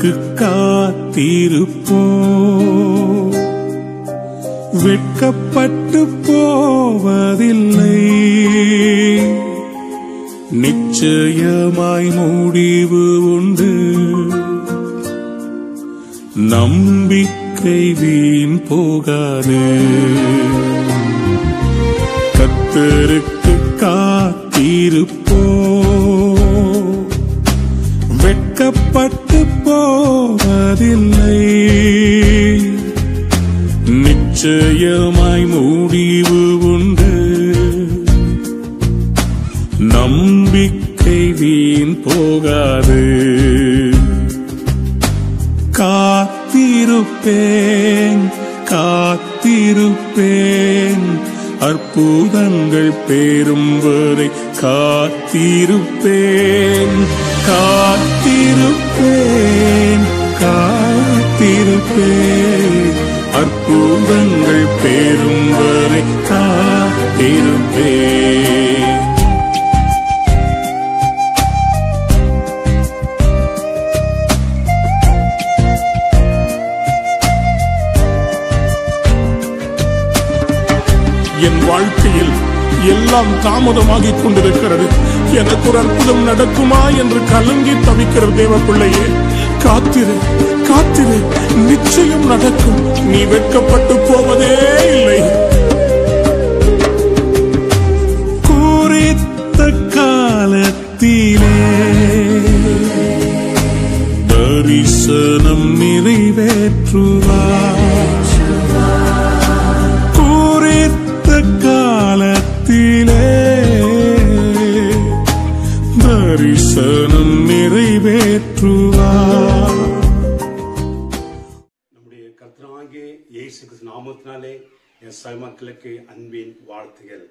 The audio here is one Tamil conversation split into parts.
கர்த்தருக்கு காத்திருப்போ, வெட்கப்பட்டு போவதில்லை. நிச்சயமாய் முடிவு உண்டு, நம்பிக்கை வீண் போகாது. கர்த்தருக்கு காத்திருப்போ, வெட்கப்பட்டு போவதில்லை. நிச்சயமாய் முடிவு உண்டு, நம்பிக்கை வீண் போகாது. காத்திருப்பேன் காத்திருப்பேன், அற்புதங்கள் பெறும் வரை காத்திருப்பேன். காத்திருப்பேன் காத்திருப்பேன், அற்புதங்கள் பெறும் வரை காத்திருப்பேன். என் வாழ்க்கையில் எல்லாம் தாமதமாகிக் கொண்டிருக்கிறது, எனக்கு ஒரு அற்புதம் நடக்குமா என்று கலங்கி தவிக்கிற தேவ பிள்ளையே, காத்திரு காத்திரு, நிச்சயம் நடக்கும். நீ வெட்கப்பட்டு போவதே இல்லை. குறித்த காலத்திலே தரிசனம் நிறைவேற்றுவார். காலத்திலே தரிசனம் நிறைவேற்றுவார். நம்முடைய கர்த்தராகிய இயேசு கிறிஸ்து நாமத்தினாலே என் சக மக்களுக்கு அன்பின் வாழ்த்துகள்.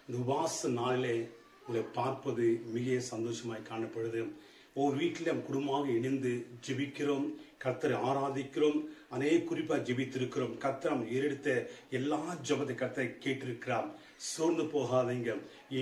இந்த உபவாச நாளிலே உங்களை பார்ப்பது மிக சந்தோஷமாய் காணப்படுது. ஒவ்வொரு வீட்டிலும் குடும்பமாக இணைந்து ஜெபிக்கிறோம், கர்த்தரை ஆராதிக்கிறோம், அநேக குறிப்பாக ஜெபித்திருக்கிறோம். கர்த்தர் ஏறெடுத்த எல்லா ஜெபத்தை கர்த்தரை கேட்டிருக்கிறார். சோர்ந்து போகாதீங்க,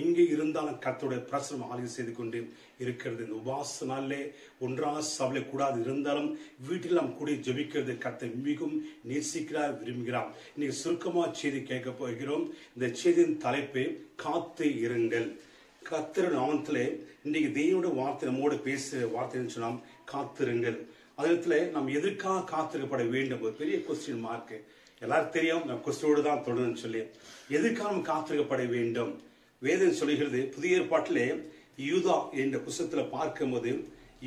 எங்கே இருந்தாலும் கர்த்தருடைய பிரசனம் ஆலோசனை செய்து கொண்டு இருக்கிறது. இந்த உபவாச நாளிலே ஒன்றாக சபையில கூடாது இருந்தாலும் வீட்டில் நாம் கூட ஜெபிக்கிறது கர்த்தர் மிகவும் நேசிக்கிறார், விரும்புகிறார். இன்னைக்கு சுருக்கமா செய்தி கேட்க போகிறோம். இந்த செய்தியின் தலைப்பு காத்து இருங்கள். கர்த்தர் நாமத்திலே இன்னைக்கு தேவனுடைய வார்த்தை நம்மோடு பேசுற வார்த்தைன்னு சொன்னா காத்திருங்கள். அதில் நாம் எதற்காக காத்திருக்கப்பட வேண்டும்? ஒரு பெரிய கொஸ்டின் மார்க். எல்லாரும் தெரியும், நம்ம கொஸ்டினோடு தான் தொடர்ந்து சொல்லி எதற்காக நம்ம காத்திருக்கப்பட வேண்டும்? வேதம் சொல்லுகிறது, புதிய ஏற்பாட்டிலே யூதா என்ற புத்தகத்தில் பார்க்கும்போது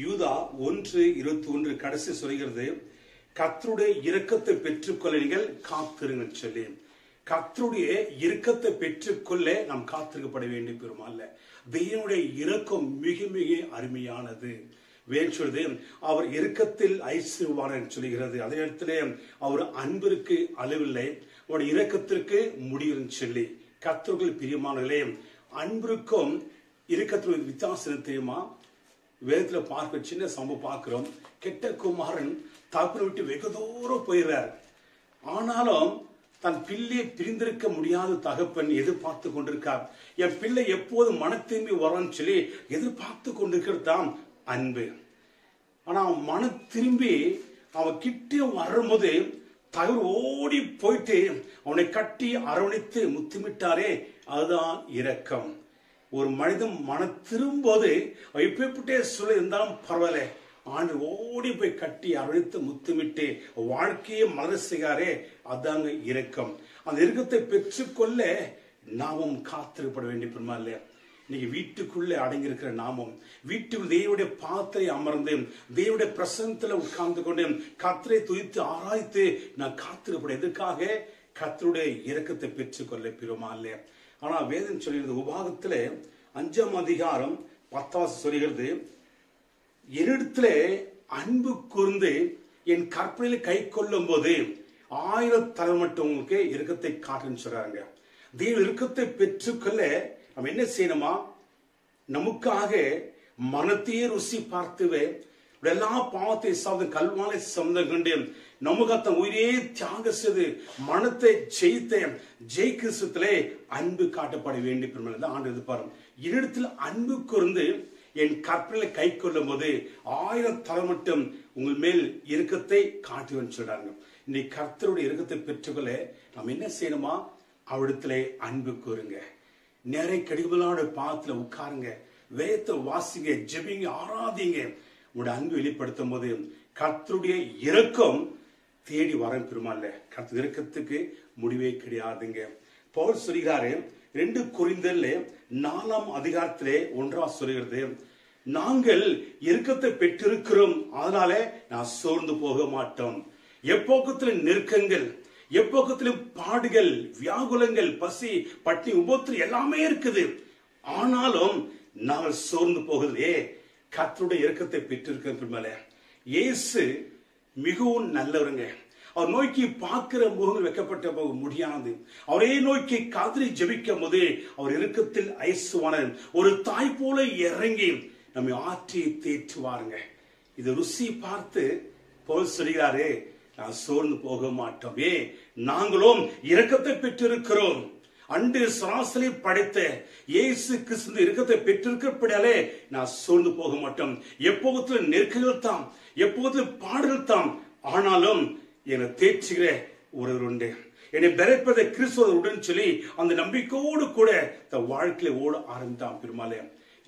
யூதா 1:21 கடைசி சொல்கிறது, கர்த்தருடைய இரக்கத்தை பெற்றுக்கொள்ள நீங்கள் காத்திருங்கள் சொல்லி. கர்த்தருடைய இரக்கத்தை பெற்றுக்கொள்ள நாம் காத்திருக்கப்பட வேண்டிய பெருமாள். தேவனுடைய இரக்கம் மிக மிக அருமையானது. வேறு சொல்றது, அவர் இரக்கத்தில் ஐஸ்வர்யவான் சொல்லுகிறது. அதே நேரத்திலே அவர் அன்பிற்கு அளவில்லை, அவருடைய இரக்கத்திற்கு முடிவு சொல்லி. கர்த்தருக்குள் பிரியமானவர்களே, அன்பிற்கும் இரக்கத்திற்கு வித்தியாசம் தெரியுமா? வேதத்துல பார்க்க சின்ன சம்பவம் பார்க்கிறோம். கெட்ட குமாரன் தகப்பனை விட்டு வெகு தூரம் போயிடுறார். ஆனாலும் தன் பிள்ளையை பிரிந்திருக்க முடியாத தகப்பன் எதிர்பார்த்து கொண்டிருக்கார். என் பிள்ளை எப்போது மன திரும்பி வரான்னு சொல்லி எதிர்பார்த்து கொண்டிருக்கிறது தான் அன்பு. ஆனா அவன் மன திரும்பி அவன் கிட்டே வரும்போது தகவல் ஓடி போயிட்டு அவனை கட்டி அரவணைத்து முத்தமிட்டாரே, அதுதான் இரக்கம். ஒரு மனிதன் மன திரும்போது எப்படிப்பட்டே சொல்ல இருந்தாலும் பரவாயில்ல, ஆண்டு ஓடி போய் கட்டி அரவணைத்து முத்தமிட்டு வாழ்க்கையை மலர செய்யாரே, அதாங்க இரக்கம். அந்த இரக்கத்தை பெற்றுக்கொள்ள நாமும் காத்திருக்கப்பட வேண்டிய பெருமா இல்லையா? இன்னைக்கு வீட்டுக்குள்ளே அடங்கி இருக்கிற நாமும் வீட்டுக்குள் தேவனுடைய பாத்திரை அமர்ந்து தேவனுடைய பிரசன்னத்துல உட்கார்ந்து கொண்டு கர்த்தரை துதித்து ஆராய்த்து நான் காத்திருப்பேன். எதற்காக? கர்த்தருடைய இரக்கத்தை பெற்றுக்கொள்ள பெருமா இல்லையா? ஆனா வேதம் சொல்கிறது, உபாகத்துல 5ஆம் அதிகாரம் 10 சொல்கிறது, என்னிடத்துல அன்பு கூர்ந்து என் கற்பனையில கை கொள்ளும் போது 1000 தலை மட்டும் உங்களுக்கு இரக்கத்தை காட்டுன்னு சொல்றாங்க. தேவ இரக்கத்தை பெற்றுக்கொள்ள நம்ம என்ன செய்யணுமா? நமக்காக மனத்தையே ருசி பார்த்துவே எல்லா பாவத்தை சார்ந்த கல்வானை சொந்த கொண்டு நமக்கு தன் உயிரே தியாக செய்து மனத்தை ஜெயிக்கிறிஸ்துவிலே அன்பு காட்டப்பட வேண்டிய ஆண்டு எதிர்பாரு. என்னிடத்தில் அன்பு கூர்ந்து என் கற்பனையில கை கொள்ளும் போது 1000 தலை மட்டும் உங்கள் மேல் இரக்கத்தை காட்டுவேன்னு சொல்றாங்க. இன்னைக்கு கர்த்தருடைய இரக்கத்தை பெற்றுக்கொள்ள நாம் என்ன செய்யணுமா? அவரிடத்துல அன்பு கூறுங்க. நேரை கடிகளோட பாத்துல உட்காருங்க, வேதத்தை வாசிங்க, ஜெபிங்க, ஆராதிங்க. உங்களுடைய அன்பு வெளிப்படுத்தும் போது கர்த்தருடைய இரக்கம் தேடி வரம் பெருமாள். கர்த்தர் இரக்கத்துக்கு முடிவே கிடையாதுங்க. பவுல் சொல்கிறாரு 2 கொரிந்தியர்ல 4ஆம் அதிகாரத்திலே 1 சொல்கிறது, நாங்கள் இரக்கத்தை பெற்றிருக்கிறோம், அதனால நான் சோர்ந்து போக மாட்டோம். எப்போக்கத்திலும் நெருக்கங்கள், எப்போக்கத்திலும் பாடுகள், வியாகுலங்கள், பசி, பட்டினி, உபத்திரம் எல்லாமே இருக்குது. ஆனாலும் நாங்கள் சோர்ந்து போகிறதே கர்த்தருடைய இரக்கத்தை பெற்றிருக்க. இயேசு மிகவும் நல்லவருங்க. அவர் நோக்கி பார்க்கிற முகங்கள் வைக்கப்பட்ட போக முடியாது. அவரே நோக்கி காதலி ஜெபிக்கும் போது அவர் இரக்கத்தில் ஐசுவான ஒரு தாய் போல இறங்கி நம்மை ஆற்றி தேற்றுவாருங்க. இது ருசி பார்த்து பவுல் சொல்கிறாரு, நான் சோர்ந்து போக மாட்டோம். நாங்களும் இரக்கத்தை பெற்றிருக்கிறோம். அன்று சராசரி படைத்த இயேசு கிறிஸ்து இரக்கத்தை பெற்றிருக்கிறபடியாலே நான் சோர்ந்து போக மாட்டோம். எப்போதும் நெருக்கங்கள் தான், எப்போதும் பாடல்கள் தான், ஆனாலும் என்னை தேற்றுகிற ஒருவர் உண்டு, என்னை பெறப்பதை கிறிஸ்துவுடன் சொல்லி அந்த நம்பிக்கையோடு கூட தன் வாழ்க்கையில ஓட ஆரம்பித்தான் பெருமாளே.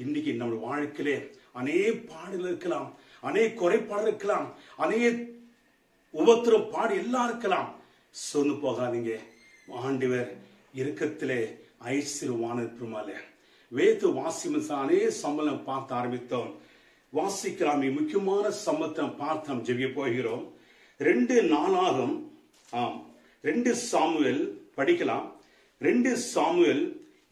இன்னைக்கு நம்ம வாழ்க்கையிலே அநேக பாடல்கள் இருக்கலாம், அநேக குறைபாடு இருக்கலாம், அநேக உபத்திரம் பாடு எல்லாம் இருக்கலாம். சொன்னு போகாதீங்க. ஆண்டவர் இரக்கத்திலே ஐஸ்வர்யமான பெருமாளே. வேத வாசிமசானே சம்பளம் பார்த்து ஆரம்பித்தோம். வாசிக்கலாம். முக்கியமான சம்பளத்தை பார்த்து நாம் ஜெபிக்க போகிறோம். 2 நாளாகும் 2 சாமுவேல் படிக்கலாம். 2 சாமுவேல்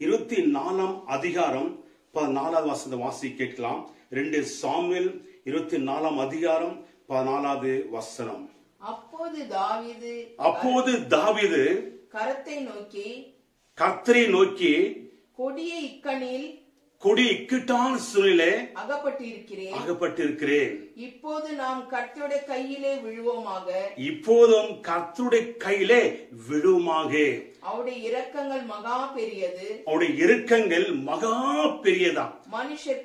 24ஆம் அதிகாரம் 14வது வசனத்தை வாசி கேட்கலாம். 2 சாமுவேல் 24ஆம் அதிகாரம் 14வது வசனம். அப்போது தாவீது கர்த்தரை நோக்கி கொடிய இக்கட்டான சூழ்நிலை அகப்பட்டிருக்கிறேன். இப்போதும் கர்த்தருடைய கையிலே விழுவோமாக. அவருடைய இரக்கங்கள் மகா பெரியது. அவருடைய இரக்கங்கள் மகா பெரியதா. மனுஷருடைய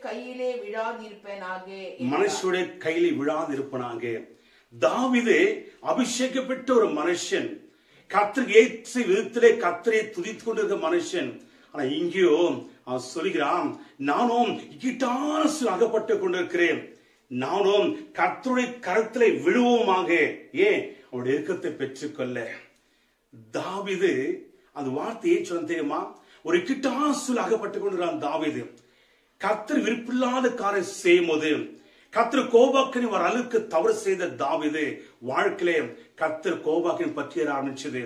கையிலே விழாதிருப்பனாக. தாவீது அபிஷேகப்பட்ட ஒரு மனுஷன், கர்த்தருக்கு ஏற்ற விதத்திலே கர்த்தரை துதித்துக் கொண்டிருக்கிற மனுஷன். ஆனா இங்கேயோ அவன் சொல்கிறான், நானும் இக்கட்டான அகப்பட்டு கொண்டிருக்கிறேன், நானும் கர்த்தருடைய கரத்திலே விழுவோமாக. அவருடைய இரக்கத்தை பெற்றுக்கொள்ள. தாவீது அந்த வார்த்தையை சொல்ல தெரியுமா? ஒரு இக்கட்டான அகப்பட்டு கொண்டிருக்கிறான் தாவீது. கர்த்தர் விருப்பில்லாத காரியம் செய்யும் போது, கர்த்தர் கோபாக்கின் ஒரு அளவுக்கு தவறு செய்த தாவீது வாழ்க்கையிலே கர்த்தர் கோபாக்கின் பற்றிய ஆரம்பிச்சது.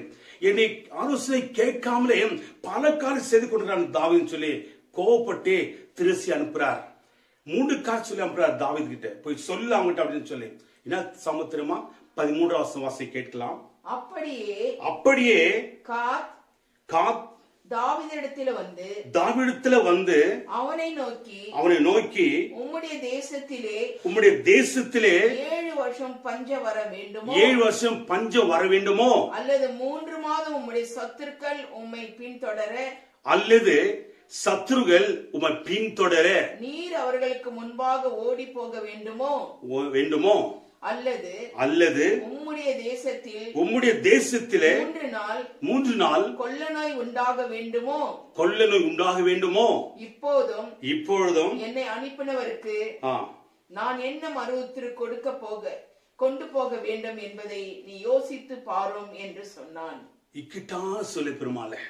என்னை ஆலோசனை கேட்காமலே பல காரியம் செய்து கொண்டிருக்கிறான் தாவீதுன்னு சொல்லி கோபப்பட்டு திருசி அனுப்புறார். 3 காரியம் சொல்லி அனுப்புறார் தாவீது கிட்ட, போய் சொல்லு அவங்கிட்ட அப்படின்னு சொல்லி. என்ன சமுத்திரமா 13வது வாசி கேட்கலாம். அப்படியே காத் தாவீதிடத்திலே வந்து அவனை நோக்கி உம்முடைய தேசத்திலே 7 வருஷம் பஞ்சம் வர வேண்டுமோ அல்லது 3 மாதம் உம்முடைய சத்துருக்கள் உம்மை பின்தொடர நீர் அவர்களுக்கு முன்பாக ஓடி போக வேண்டுமோ அல்லது உம்முடைய தேசத்திலே 3 நாள் கொள்ள நோய் உண்டாக வேண்டுமோ? இப்பொழுதும் என்னை அனுப்பினவருக்கு நான் என்ன மறுவுத்திரு கொண்டு போக வேண்டும் என்பதை நீ யோசித்து பாரும் என்று சொன்னான். இக்கிட்டா சொல்லி பெருமாளே,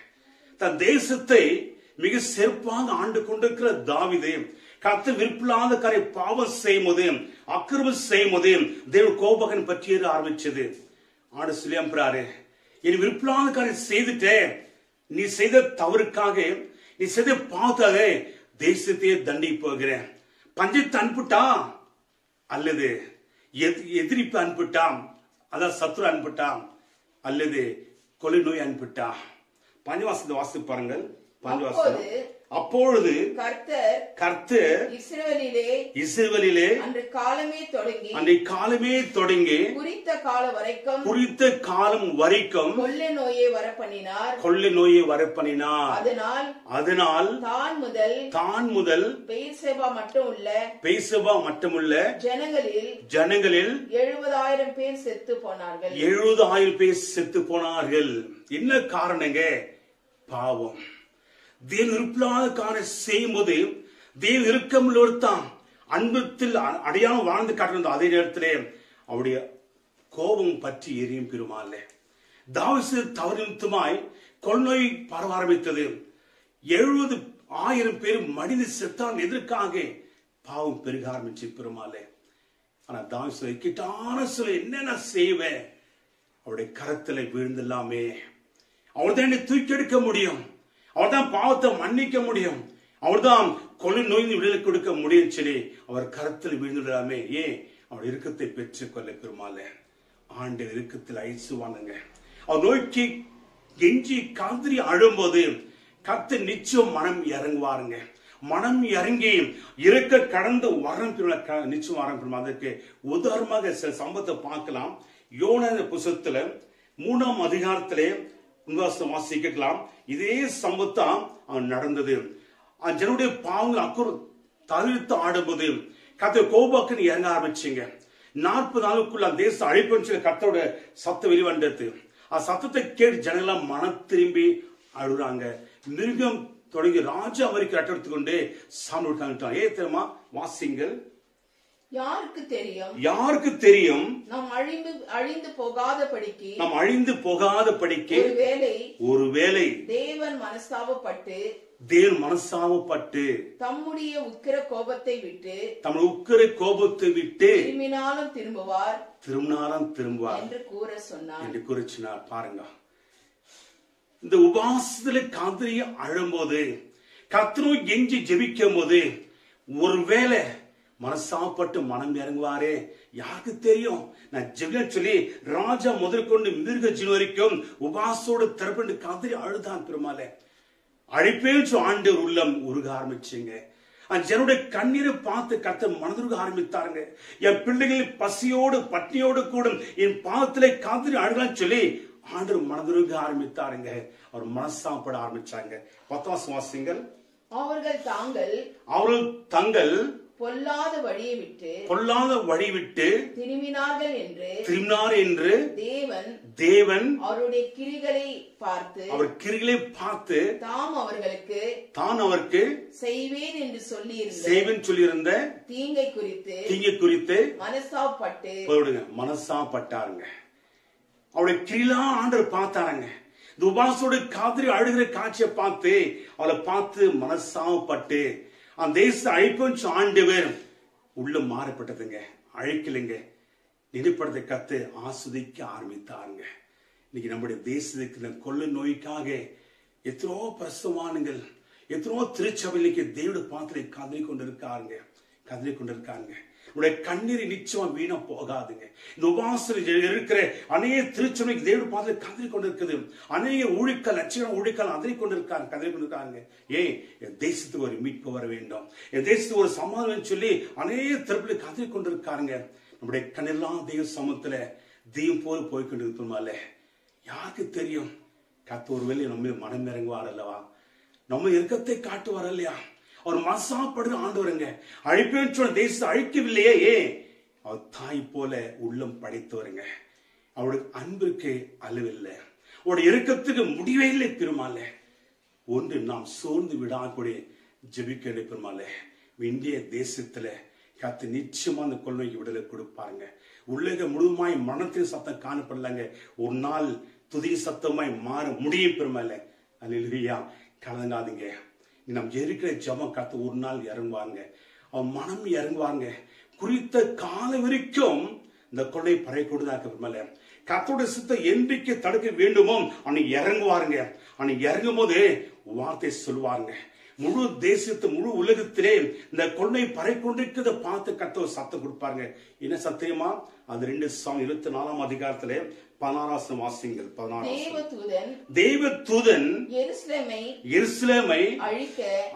தன் தேசத்தை மிக சிறப்பாக ஆண்டு கொண்டிருக்கிற தாவீது கர்த்தர் விருப்பில்லாத காரியம் பாவம் செய்யும் போது, அக்கிரமம் செய்யும் போது தேவன் கோபகன் பற்றியது ஆரம்பிச்சது. ஆண்டு சொல்லி அனுப்புறாரு, என் விருப்பில்லாத காரியம் செய்துட்டேன், நீ செய்த தவறுக்காக, நீ செய்த பாவத்தாக தேசத்தையே தண்டிக்க போகிறேன். பஞ்சத்தை அனுப்பிட்டா அல்லது எதிரிப்பு அனுப்பிட்டான், அதான் சத்துரு அனுப்பிட்டான், அல்லது கொலை நோய் அனுப்பிட்டா. 5 வாசி பாருங்கள். அப்பொழுது கர்த்தர் இஸ்ரவேலிலே அன்று காலமே தொடங்கி குறித்த காலம் வரைக்கும் கொள்ளை நோயை வரப்பண்ணினார். அதனால் தான் முதல் பெயர்செபா மட்டுமுள்ள ஜனங்களில் 70,000 பேர் செத்து போனார்கள். என்ன காரணங்க? பாவம். தேவன் இருப்பில்லாத காரணம் செய்யும் போது தேவன் இருக்கமில்லொருத்தான் அன்பத்தில் அடையாளம் வாழ்ந்து காட்டிருந்த அதே நேரத்திலே அவருடைய கோபம் பற்றி எரியும் பெருமாள். தாவீது தவறுமாய் கொள்நோய் பரவ ஆரம்பித்தது. 70,000 பேர் மடிந்து செத்தான். எதற்காக? பாவம் பெருக ஆரம்பிச்சு பெருமாள். ஆனா தாவீது கிட்டான சொல்ல என்னென்ன செய்வேன்? அவருடைய கரத்துல விழுந்துலாமே. அவர் தான் என்னை தூக்கி எடுக்க முடியும். அவர் தான் பாவத்தை மன்னிக்க முடியும். அவர் தான் கொலை நோய் விடுதலை கொடுக்க முடியும் சொல்லி அவர் கரத்தில் விழுந்துடாமே. ஏன்? அவர் இறுக்கத்தை பெற்றுக்கொள்ள பெருமாள். ஆண்டு இறுக்கத்தில் ஐசுவானுங்க. அவர் நோய்க்கு கெஞ்சி காந்திரி அழும்போது கர்த்தர் நிச்சயம் மனம் இறங்குவாருங்க. மனம் இறங்கி இறக்க கடந்து வரம் நிச்சயம் வரம் பெறும். அதற்கு உதாரணமாக சில சம்பவத்தை பார்க்கலாம். யோனா புத்தகத்துல 3ஆம் அதிகாரத்திலே வாசிக்கலாம். இதே சம்பவம் நடந்தது. ஜனனுடைய பாவங்கள் அக்குறு தவிர்த்து ஆடும்போது கர்த்தர் கோபக்கன் இறங்க ஆரம்பிச்சுங்க. 40 நாளுக்குள்ள அந்த தேசம் அழிப்பு கர்த்தரோட சத்தம் வெளிவந்தது. அந்த சத்தத்தை கேட்டு ஜனங்களாம் மனம் திரும்பி அழுறாங்க. மிருகம் தொடங்கி ராஜா வரைக்கும் ரட்டெடுத்து கொண்டு சாமி விட்டாங்க. ஏன் தெரியுமா? வாசிங்கள். யாருக்கு தெரியும் நாம் அழிந்து போகாதபடிக்கு ஒருவேளை தேவன் மனஸ்தாபப்பட்டு தம்முடைய உக்கிர கோபத்தை விட்டு திரும்பினாலும் திரும்புவார் என்று கூற சொன்னார். பாருங்க, இந்த உபாசத்துல காத்திரிய அழும்போது கர்த்தரை எஞ்சி ஜெபிக்கும் போது ஒருவேளை மனசாப்பட்டு மனம் இறங்குவாரே. யாருக்கு தெரியும்? நான் ஜெபிக்க சொல்லி ராஜா முதற்கொண்டு மிருக ஜீவன் வரைக்கும் உபாசோடு திறப்பண்டு காத்திரி அழுதான் பெருமாளே. அழைப்பேற்று ஆண்டவர் உள்ளம் உருக ஆரம்பிச்சுங்க. அந்த ஜனனுடைய கண்ணீரை பார்த்து கர்த்தர் மனதுருக ஆரம்பித்தாருங்க. என் பிள்ளைகள் பசியோடு பட்னியோடு கூட என் பாதத்திலே காத்திரி அழுகலான்னு சொல்லி ஆண்டவர் மனதுருக ஆரம்பித்தாருங்க. அவர் மனசாப்பட ஆரம்பிச்சாங்க. 10ஆம் வாசிங்கள். அவர்கள் தங்கள் பொல்லாத வழி விட்டு திரும்பினார்கள் என்று தேவன் அவருடைய கிரிகளை பார்த்து தான் அவருக்கு செய்வேன் என்று சொல்லியிருந்த தீங்கை குறித்து மனசாப்பட்டாருங்க. அவருடைய கிரிலா ஆண்டவர் பார்த்தாருங்க. இந்த உபாசோட காத்திரி அழுகிற காட்சியை பார்த்து அவளை பார்த்து மனசாப்பட்டு அந்த தேச அழிப்பு ஆண்டவர் உள்ள மாறப்பட்டதுங்க. அழைக்கலைங்க, நினைப்படத்தை கத்து ஆஸ்வதிக்க ஆரம்பித்தாருங்க. இன்னைக்கு நம்முடைய தேசத்துக்கு கொள்ளை நோய்க்காக எத்தனோ பிரசவானுங்கள், எத்தனோ திருச்சபைக்கு தேவட பாத்திரை கதறி கொண்டிருக்காருங்க. உடைய கண்ணீரை நிச்சயமா வீணா போகாதுங்க. இந்த உபாசத்தில் இருக்கிற அநேக திருச்சபைக்கு தேவட பாத்திரை கதறி கொண்டிருக்குது. அநேக ஊழியர்கள் லட்சணம் ஊழியர்கள் கதறி கொண்டிருக்காங்க. ஏன்? என் தேசத்துக்கு ஒரு மீட்பு வர வேண்டும், என் தேசத்துக்கு ஒரு சமாதானம் சொல்லி அநேக தரப்புல கதறி கொண்டிருக்காருங்க. நம்முடைய கண்ணெல்லாம் தெய்வ சமத்துல தெய்வம் போல போய்கொண்டிருக்கோம்ல. யாருக்கு தெரியும்? கர்த்தர் ஒருவேளை நம்ம மனம் இறங்குவார் அல்லவா? நம்ம இறுக்கத்தை காட்டுவார் இல்லையா? அவர் மனசாப்படுற ஆண்டவருங்க. அழிப்பேன்னு சொன்ன தேசத்தை அழிக்கவில்லையே. ஏன்? அவர் தாய் போல உள்ளம் படைத்தவருங்க. அவருடைய அன்பிற்கு அளவில்லை, அவருடைய இறுக்கத்துக்கு முடிவே இல்லை பெருமாளே. ஒன்று நாம் சோர்ந்து விடாக்கூடிய ஜெபிக்க பெருமாளே. இந்திய தேசத்துல கத்து நிச்சயமா அந்த கொள்ளைக்கு விடுதலை கொடுப்பாருங்க. உலக முழுமாய் மனத்தின் சத்தம் காணப்படலங்க. ஒரு நாள் துதி சத்தமாய் மாற முடியும் பெருமாளே. அல்லேலூயா. கலங்காதீங்க. நம்ம இருக்கிற ஜபம் கத்து ஒரு நாள் இறங்குவாங்க. அவன் மனம் இறங்குவாங்க. குறித்த கால வரைக்கும் இந்த கொள்ளை பறை கொடுதாக்க பெருமாளே. கத்தோட சித்த என்றைக்கு தடுக்க வேண்டுமோ அவனை இறங்குவாருங்க. அவனை இறங்கும் போது வார்த்தை சொல்லுவாருங்க. முழு தேசத்து முழு உலகத்திலே இந்த கொள்ளை பறை கொண்டிருக்கிறத பார்த்து கத்த சத்தம் கொடுப்பாருங்க. என்ன சத்தியமா? அது 2 24ஆம் அதிகாரத்திலே 16 வாசிங்கள். 16 தேவதூதன் எருசலேமை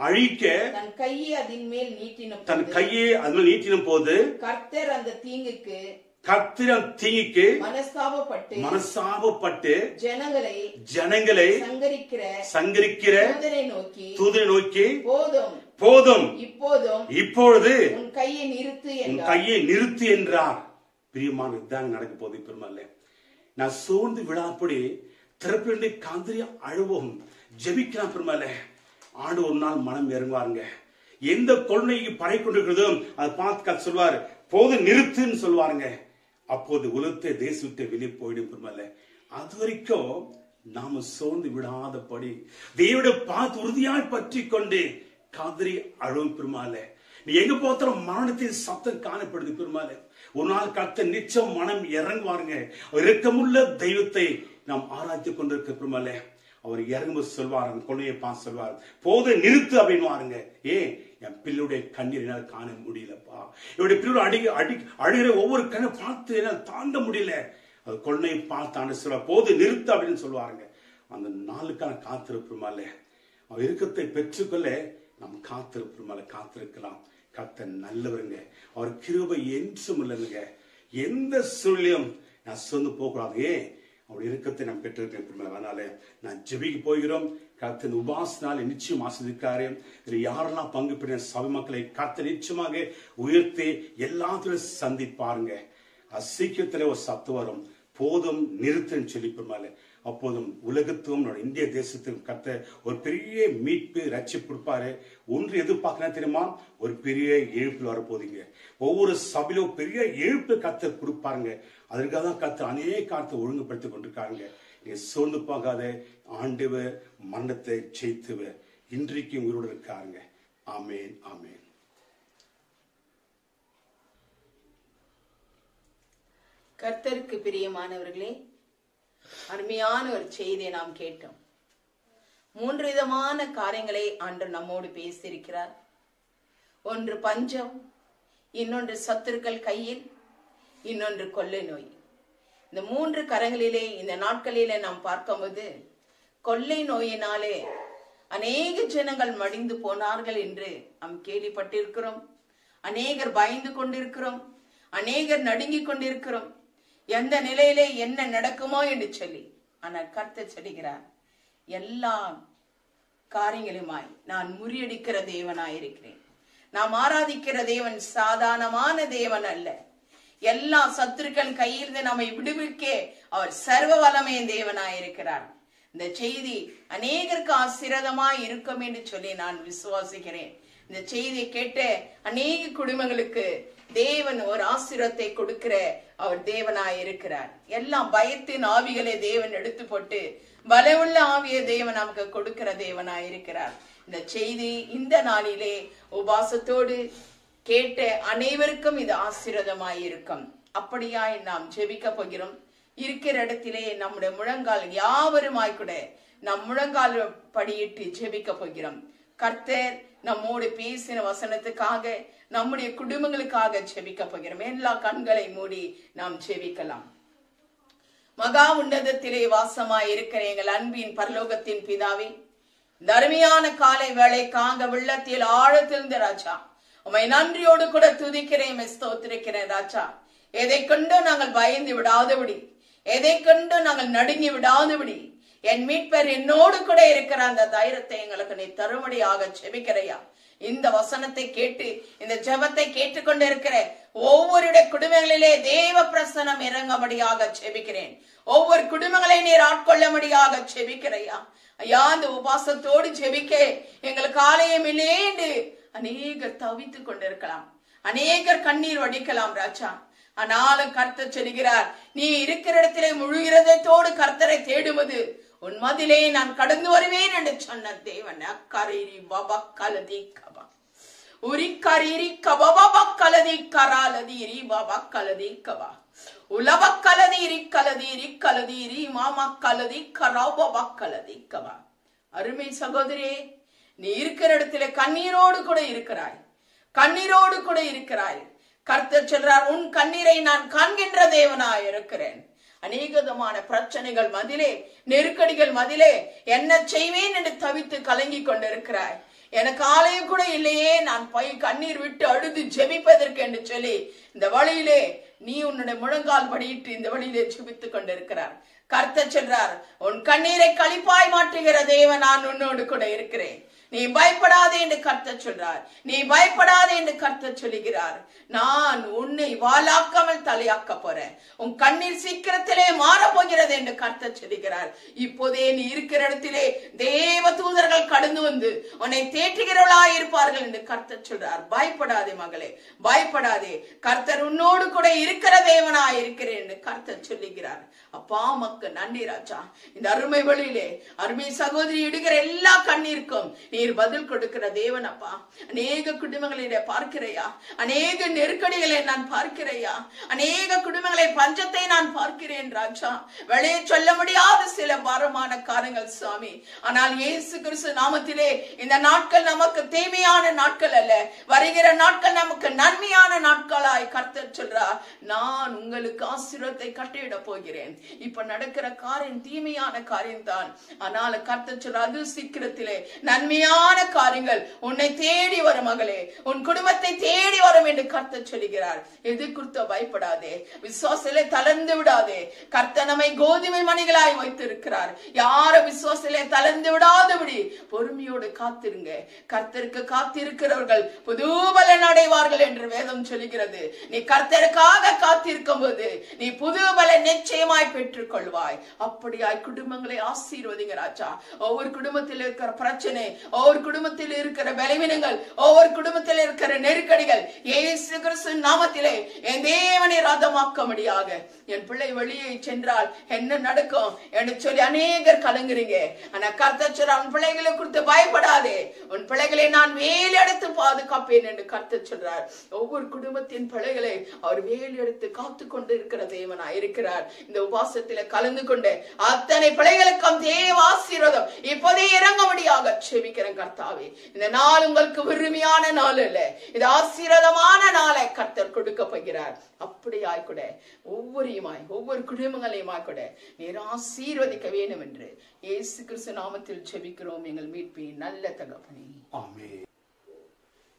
அழிக்க தன் கையை அதன் மேல் நீட்டின போது கர்த்தர் அந்த தீங்குக்கு மனஸ்தாபப்பட்டு ஜனங்களை சங்கரிக்கிற தூதனை நோக்கி போதும் இப்பொழுது உன் கையை நிறுத்து என்றார். பிரியமான இதுதான் நடக்க போகுது. பெருமாள் நான் சோர்ந்து விழாப்படி திறப்பின்றி காந்திரி அழுவோம் ஜெபிக்கிறான். பெருமாள் ஆண்டு ஒரு நாள் மனம் இறங்குவாருங்க. எந்த கொள்ளைக்கு படை கொண்டிருக்கிறதோ அதை பார்த்து சொல்வாரு போது நிறுத்துன்னு சொல்லுவாருங்க. அப்போது உலகத்தை தேசத்தை வெளியே போயிடும். பெருமாள் அது வரைக்கும் நாம சோர்ந்து விடாதபடி தேவனை பார்த்து உறுதியாய் பற்றி கொண்டு காதிரி அழுவும். பெருமாள் நீ எங்க போத்தாலும் மரணத்தின் சத்தம் காணப்படுது. பெருமாள் ஒரு நாள் கர்த்தர் நிச்சயம் மனம் இறங்குவாருங்க. இரக்கமுள்ள தெய்வத்தை நாம் ஆராய்ச்சி கொண்டிருக்க. பெருமாள் அவர் இறங்கும்போது சொல்வார், அந்த கொள்ளையை பார்த்து சொல்வார் போது நிறுத்து அப்படின்னு வாருங்க. என் பிள்ளையுடைய கண்ணீர் காண முடியலப்பா, என்னுடைய பிள்ளையோட அழுகிற ஒவ்வொரு கண்ணை பார்த்து என்னால் தாண்ட முடியல. அது கொள்ளையை பார்த்து சொல்வார் போது நிறுத்து அப்படின்னு சொல்லுவாருங்க. அந்த நாளுக்கான காத்திருப்போமால அவர் இறுக்கத்தை பெற்றுக்கொள்ள நாம் காத்திருக்கலாம். கர்த்தர் நல்லவருங்க, அவர் கிருபை என்றும் இல்லைங்க. எந்த சூழ்நிலையும் நான் சொந்து போகக்கூடாது. அவருடைய இறுக்கத்தை நாம் பெற்றிருக்கேன். அதனால நான் ஜெபிக்க போகிறோம். கர்த்தர் உபாசனால நிச்சயம் ஆசிரியிருக்காரு. இதுல யாரெல்லாம் பங்கு பெற்ற சபை மக்களை கர்த்தர் நிச்சயமாக உயர்த்தி எல்லாத்திலும் சந்திப்பாருங்க. சீக்கிரத்துல ஒரு சத்து வரும், போதும் நிறுத்துன்னு சொல்லி. பெருமாள் அப்போதும் உலகத்துவம் இந்திய தேசத்துக்கு கர்த்தர் ஒரு பெரிய மீட்பு ரட்சிப்பு கொடுப்பாரு. ஒன்று எதிர்பார்க்கணும் தெரியுமா? ஒரு பெரிய எழுப்பு வரப்போகுதுங்க. ஒவ்வொரு சபையிலும் பெரிய எழுப்பு கர்த்தர் கொடுப்பாருங்க. அதற்காக தான் கர்த்தர் அநேக காலத்தை ஒழுங்குபடுத்தி கொண்டிருக்காங்க. நீங்க சோர்ந்து போகாத, ஆண்டவர் மரணத்தை ஜெயித்தவர் இன்றைக்கு உங்களோட இருக்காருங்க. ஆமேன், ஆமேன். கர்த்தருக்கு பிரியமானவர்களே, அருமையான ஒரு செய்தியை நாம் கேட்டோம். 3 விதமான காரியங்களை ஆண்டவர் நம்மோடு பேசியிருக்கிறார். ஒன்று பஞ்சம், இன்னொன்று சத்துருக்கள் கையில், இன்னொன்று கொள்ளை நோய். இந்த 3 கரங்களிலே இந்த நாட்களிலே நாம் பார்க்கும்போது கொள்ளை நோயினாலே அநேக ஜனங்கள் மடிந்து போனார்கள் என்று நாம் கேள்விப்பட்டிருக்கிறோம். அநேகர் பயந்து கொண்டிருக்கிறோம், அநேகர் நடுங்கிக் கொண்டிருக்கிறோம். எந்த நிலையிலே என்ன நடக்குமோ என்று சொல்லி. ஆனால் கர்த்தர் சொல்லுகிறார், எல்லா காரியங்களுமாய் நான் முறியடிக்கிற தேவனாயிருக்கிறேன். நாம் ஆராதிக்கிற தேவன் சாதாரணமான தேவன் அல்ல. எல்லா சத்துருக்கள் கையிலிருந்து நம்மை விடுவிக்க அவர் சர்வ வல்லமை தேவனாயிருக்கிறார். இந்த செய்தி அநேகருக்கு ஆசீர்வாதமாய் இருக்கும் என்று சொல்லி நான் விசுவாசிக்கிறேன். இந்த செய்தியை கேட்ட அநேக குடும்பங்களுக்கு தேவன் ஒரு ஆசீர்வாதத்தை கொடுக்கிற அவர் தேவனாய் இருக்கிறார். எல்லாம் பயத்தின் ஆவிகளை தேவன் எடுத்து போட்டு பலமுள்ள ஆவியை தேவன் நமக்கு கொடுக்கிற தேவனாய் இருக்கிறார். இந்த செய்தி இந்த நாளிலே உபாசத்தோடு கேட்ட அனைவருக்கும் இது ஆசீர்வாதமாய் இருக்கும். அப்படியாய் நாம் ஜெபிக்க போகிறோம். இருக்கிற இடத்திலே நம்முடைய முழங்கால் யாவருமாய் கூட நம் முழங்கால் படியிட்டு ஜெபிக்க போகிறோம். கர்த்தர் நம்மோடு பேசின வசனத்துக்காக, நம்முடைய குடும்பங்களுக்காக ஜெபிக்க போகிறோம். எல்லா கண்களை மூடி நாம் ஜெபிக்கலாம். மகா உன்னதத்திலே வாசமாய் இருக்கிற எங்கள் அன்பின் பரலோகத்தின் பிதாவே, இந்த அருமையான காலை வேளைக்காக உள்ளத்தில் ஆழத்திலிருந்து ராஜா உம்மை நன்றியோடு கூட துதிக்கிறேன், ஸ்தோத்திரிக்கிறேன் ராஜா. எதை கொண்டு நாங்கள் பயந்து விடாதபடி, எதை கொண்டு நாங்கள் நடுங்கி விடாதபடி, என் மீட்பர் என்னோடு கூட இருக்கிற அந்த தைரியத்தை எங்களுக்கு நீ தரும்படியாக ஜெபிக்கிறையா. இந்த வசனத்தை கேட்டு இந்த ஜெபத்தை கேட்டுக்கொண்டு இருக்கிற ஒவ்வொருடைய குடும்பங்களிலே தேவ பிரசனம் இறங்கும்படியாக ஜெபிக்கிறேன். ஒவ்வொரு குடும்பங்களை நீர் ஆட்கொள்ளும்படியாக ஜெபிக்கிறையா. ஐயா, இந்த உபாசத்தோடு ஜெபிக்க எங்களுக்கு ஆலயம் இல்லையேண்டு அநேகர் தவித்துக் கொண்டிருக்கலாம், அநேகர் கண்ணீர் வடிக்கலாம் ராஜா. ஆனாலும் கர்த்தர் சொல்கிறார், நீ இருக்கிற இடத்திலே முழு இருதயத்தோடு கர்த்தரை தேடுவது உன் மதிலே நான் கடந்து வருவேன் என்று சொன்ன தேவன். அக்கரீரி பாபா கலதி கபா உரி கரீரி கபாபா கலதி கராலதி ரி பாபா கலதி கபா உலப கலதி ரி கலதி ரி கலதி ரி மாமா கலதி கராபா கலதி கபா. அருமை சகோதரியே, நீ இருக்கிற இடத்திலே கண்ணீரோடு கூட இருக்கிறாய், கண்ணீரோடு கூட இருக்கிறாய். கர்த்தர் சொல்றார், உன் கண்ணீரை நான் காண்கின்ற தேவனாய் இருக்கிறேன். அநேகமான பிரச்சனைகள் மதிலே, நெருக்கடிகள் மதிலே என்ன செய்வேன் என்று தவித்து கலங்கி கொண்டிருக்கிறாய். எனக்கு ஆலயம் கூட இல்லையே, நான் கண்ணீர் விட்டு அழுது ஜெபிப்பதற்கு என்று சொல்லி இந்த வழியிலே நீ உன்னுடைய முழங்கால் படியிட்டு இந்த வழியிலே ஜெபித்துக் கொண்டிருக்கிறார். கர்த்தர் சொல்றார், உன் கண்ணீரை களிப்பாய் மாற்றுகிற தேவன் நான் உன்னோடு கூட இருக்கிறேன், நீ பயப்படாதே என்று கர்த்தர் சொல்றார். நீ பயப்படாதே என்று கர்த்தர் சொல்லுகிறார். நான் உன்னை வாளாக்காமல் தலையாக்க போறேன். உன் கண்ணீர் சீக்கிரத்திலே மாற போகிறது என்று கர்த்தர் சொல்லுகிறார். இப்போதே நீ இருக்கிற இடத்திலே தேவ தூதர்கள் கடந்து வந்து உன்னை தேற்றுகிறவர்களாய் இருப்பார்கள் என்று கர்த்தர் சொல்றார். பயப்படாதே மகளே, பயப்படாதே, கர்த்தர் உன்னோடு கூட இருக்கிற தேவனாய் இருக்கிறேன் என்று கர்த்தர் சொல்லுகிறார். அப்பா மக்கு நன்றி ராஜா. இந்த அருமை வழியிலே அருமை சகோதரி இடுகிற எல்லா கண்ணீருக்கும் நீர் பதில் கொடுக்கிற தேவன் அப்பா. அநேக குடும்பங்களிலே பார்க்கிறையா, அநேக நெருக்கடிகளை நான் பார்க்கிறையா, அநேக குடும்பங்களை பஞ்சத்தை நான் பார்க்கிறேன் ராஜா. வெளியே சொல்ல முடியாத சில பாரமான காரியங்கள் சுவாமி. ஆனால் இயேசு கிறிஸ்து நாமத்திலே இந்த நாட்கள் நமக்கு தீமையான நாட்கள் அல்ல, வருகிற நாட்கள் நமக்கு நன்மையான நாட்களாய் கர்த்தர் சொல்றார். நான் உங்களுக்கு ஆசீர்வாதத்தை கட்டிட போகிறேன். இப்ப நடக்கிற காரியம் தீமையான காரியம் தான், ஆனால் கர்த்தர் சொல்ற அது சீக்கிரத்திலே நன்மையான காரியங்கள் உன்னை தேடி வரும் மகளே, உன் குடும்பத்தை தேடி வரும் என்று கர்த்தர் சொல்லுகிறார். எது குறித்து பயப்படாதே, விசுவாசத்திலே தளர்ந்து விடாதே. கர்த்தர் நம்மை கோதுமை மணிகளாய் வைத்திருக்கிறார். யாரும் விசுவாசத்திலே தளர்ந்து விடாதபடி பொறுமையோடு காத்திருங்க. கர்த்தருக்கு காத்திருக்கிறவர்கள் புது பலன் அடைவார்கள் என்று வேதம் சொல்லுகிறது. நீ கர்த்தருக்காக காத்திருக்கும் போது நீ புது பலன் நிச்சயமாய் பெற்றுக் கொள்வாய். அப்படியாய் குடும்பங்களை ஆசீர்வதிங்க ராஜா. ஒவ்வொரு குடும்பத்தில் இருக்கிற பிரச்சனை, ஒவ்வொரு குடும்பத்தில் இருக்கிற பலவீனங்கள், ஒவ்வொரு குடும்பத்தில் இருக்கிற நெருக்கடிகள் இயேசு கிறிஸ்து நாமத்திலே என் தேவனை ராதமாக்க முடியாக. என் பிள்ளை வெளியே சென்றால் என்ன நடக்கும் என்று சொல்லி அநேகர் கலங்குறீங்க. ஆனா கர்த்தர் சொல்றார், உன் பிள்ளைகளை குறித்து பயப்படாதே, உன் பிள்ளைகளை நான் வேலி எடுத்து பாதுகாப்பேன் என்று கர்த்தர் சொல்றார். ஒவ்வொரு குடும்பத்தின் பிள்ளைகளை அவர் வேலி எடுத்து காத்து கொண்டு இருக்கிற தேவனா இருக்கிறார். இந்த உபாசத்தில கலந்து கொண்டு அத்தனை பிள்ளைகளுக்கும் தேவ ஆசீர்வாதம் இப்போதே இறங்கும்படியாக செபிக்கிறேன் கர்த்தாவே. இந்த நாள் உங்களுக்கு விரும்பியான நாள் அல்ல, இது ஆசீர்வாதமான நாளை கர்த்தர் கொடுக்க போகிறார். அப்படியாய் கூட ஒவ்வொருமாய் ஒவ்வொரு குடும்பங்களையுமாய் கூட நீர் ஆசீர்வதிக்க வேண்டும் என்று இயேசு கிறிஸ்து நாமத்தில் செபிக்கிறோம் எங்கள் மீட்பின் நல்ல தகப்பனே, ஆமென்.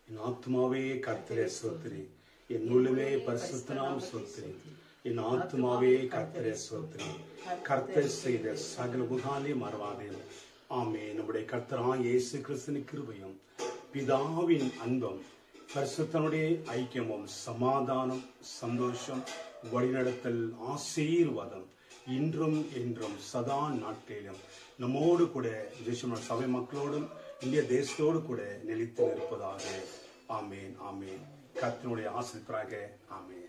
என் ஆத்துமாவே கர்த்தரை ஸ்தோத்திரி, என் உள்ளமே பரிசுத்த நாமம் ஸ்தோத்திரி. என் ஆத்துமாவே கர்த்தரை ஸ்தோத்திரி, கர்த்தர் செய்த சகல உபகாரங்களையும் மறவாதே. ஆமென். நம்முடைய கர்த்தராகிய இயேசு கிறிஸ்துவின் கிருபையும் பிதாவின் அன்பும் பரிசுத்தனுடைய ஐக்கியமும் சமாதானம் சந்தோஷம் வழிநடத்தல் ஆசீர்வாதம் இன்றும் என்றும் சதா நாட்களிலும் நம்மோடு கூட சபை மக்களோடும் இந்திய தேசத்தோடு கூட நிலைத்து இருப்பதாக. ஆமேன் ஆமேன். கர்த்தருடைய ஆசீர்வாதமாக. ஆமேன்.